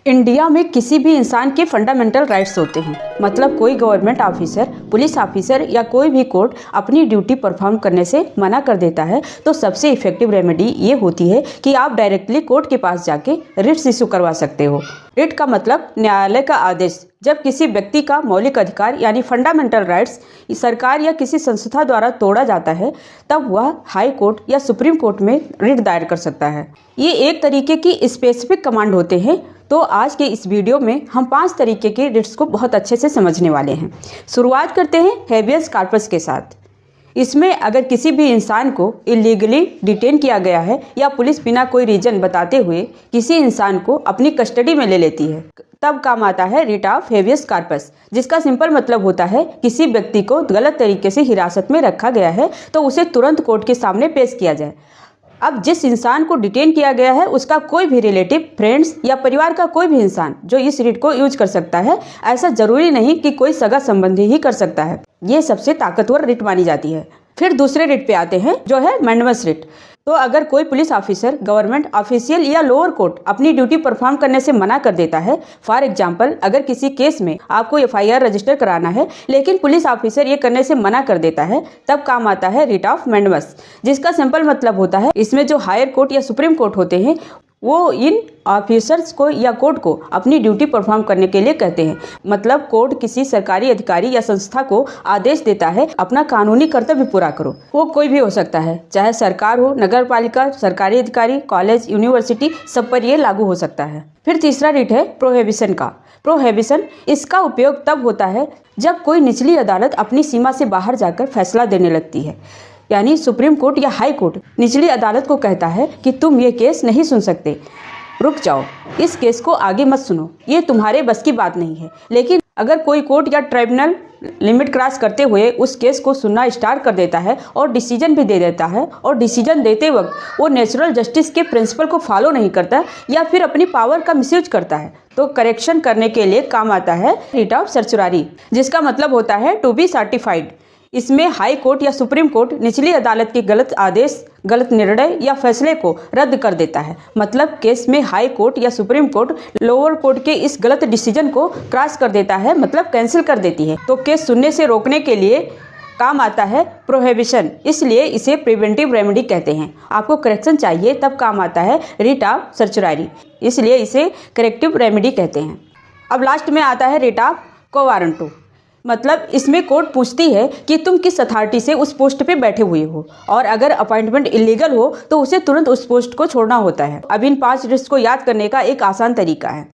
India में किसी भी इंसान के फंडामेंटल राइट्स होते हैं। मतलब कोई गवर्नमेंट ऑफिसर, पुलिस ऑफिसर या कोई भी कोर्ट अपनी ड्यूटी परफॉर्म करने से मना कर देता है तो सबसे इफेक्टिव रेमेडी ये होती है कि आप डायरेक्टली कोर्ट के पास जाके रिट्स इशू करवा सकते हो। रिट का मतलब न्यायालय का आदेश। जब किसी व्यक्ति का मौलिक अधिकार यानी फंडामेंटल राइट्स सरकार या किसी संस्था द्वारा तोड़ा जाता है तब वह हाई कोर्ट या सुप्रीम कोर्ट में रिट दायर कर सकता है। ये एक तरीके की स्पेसिफिक कमांड होते हैं। तो आज के इस वीडियो में हम 5 तरीके के रिट्स को बहुत अच्छे से समझने वाले हैं। शुरुआत करते हैं हेबियस कॉर्पस के साथ। इसमें अगर किसी भी इंसान को इलीगली डिटेन किया गया है या पुलिस बिना कोई रीजन बताते हुए किसी इंसान को अपनी कस्टडी में ले लेती है तब काम आता है रिट ऑफ हेबियस कॉर्पस, जिसका सिंपल मतलब होता है किसी व्यक्ति को गलत तरीके से हिरासत में रखा गया है तो उसे तुरंत कोर्ट के सामने पेश किया जाए। अब जिस इंसान को डिटेन किया गया है उसका कोई भी रिलेटिव, फ्रेंड्स या परिवार का कोई भी इंसान जो इस रिट को यूज कर सकता है। ऐसा जरूरी नहीं कि कोई सगा संबंधी ही कर सकता है। ये सबसे ताकतवर रिट मानी जाती है। फिर दूसरे रिट पे आते हैं जो है मैंडमस रिट। तो अगर कोई पुलिस ऑफिसर, गवर्नमेंट ऑफिशियल या लोअर कोर्ट अपनी ड्यूटी परफॉर्म करने से मना कर देता है, फॉर एग्जांपल अगर किसी केस में आपको एफआईआर रजिस्टर कराना है लेकिन पुलिस ऑफिसर ये करने से मना कर देता है तब काम आता है रिट ऑफ मैंडमस, जिसका सिंपल मतलब होता है इसमें जो हायर कोर्ट या सुप्रीम कोर्ट होते हैं वो इन ऑफिसर्स को या कोर्ट को अपनी ड्यूटी परफॉर्म करने के लिए कहते हैं। मतलब कोर्ट किसी सरकारी अधिकारी या संस्था को आदेश देता है अपना कानूनी कर्तव्य पूरा करो। वो कोई भी हो सकता है, चाहे सरकार हो, नगर पालिका, सरकारी अधिकारी, कॉलेज, यूनिवर्सिटी, सब पर ये लागू हो सकता है। फिर तीसरा रिट है प्रोहिबिशन का। प्रोहिबिशन इसका उपयोग तब होता है जब कोई निचली अदालत अपनी सीमा से बाहर जाकर फैसला देने लगती है। यानी सुप्रीम कोर्ट या हाई कोर्ट निचली अदालत को कहता है कि तुम ये केस नहीं सुन सकते, रुक जाओ, इस केस को आगे मत सुनो, ये तुम्हारे बस की बात नहीं है। लेकिन अगर कोई कोर्ट या ट्राइब्यूनल लिमिट क्रॉस करते हुए उस केस को सुनना स्टार्ट कर देता है और डिसीजन भी दे देता है और डिसीजन देते वक्त वो नेचुरल जस्टिस के प्रिंसिपल को फॉलो नहीं करता या फिर अपनी पावर का मिसयूज करता है तो करेक्शन करने के लिए काम आता है रिट ऑफ सर्चुरारी, जिसका मतलब होता है टू बी सर्टिफाइड। इसमें हाई कोर्ट या सुप्रीम कोर्ट निचली अदालत के गलत आदेश, गलत निर्णय या फैसले को रद्द कर देता है। मतलब केस में हाई कोर्ट या सुप्रीम कोर्ट लोअर कोर्ट के इस गलत डिसीजन को क्रॉस कर देता है, मतलब कैंसिल कर देती है। तो केस सुनने से रोकने के लिए काम आता है प्रोहिबिशन, इसलिए इसे प्रिवेंटिव रेमेडी कहते हैं। आपको करेक्शन चाहिए तब काम आता है रिट ऑफ सर्चुरारी, इसलिए इसे करेक्टिव रेमेडी कहते हैं। अब लास्ट में आता है रिट ऑफ क्वो वारंटो। मतलब इसमें कोर्ट पूछती है कि तुम किस अथॉरिटी से उस पोस्ट पे बैठे हुए हो और अगर अपॉइंटमेंट इलीगल हो तो उसे तुरंत उस पोस्ट को छोड़ना होता है। अब इन 5 रिट्स को याद करने का एक आसान तरीका है।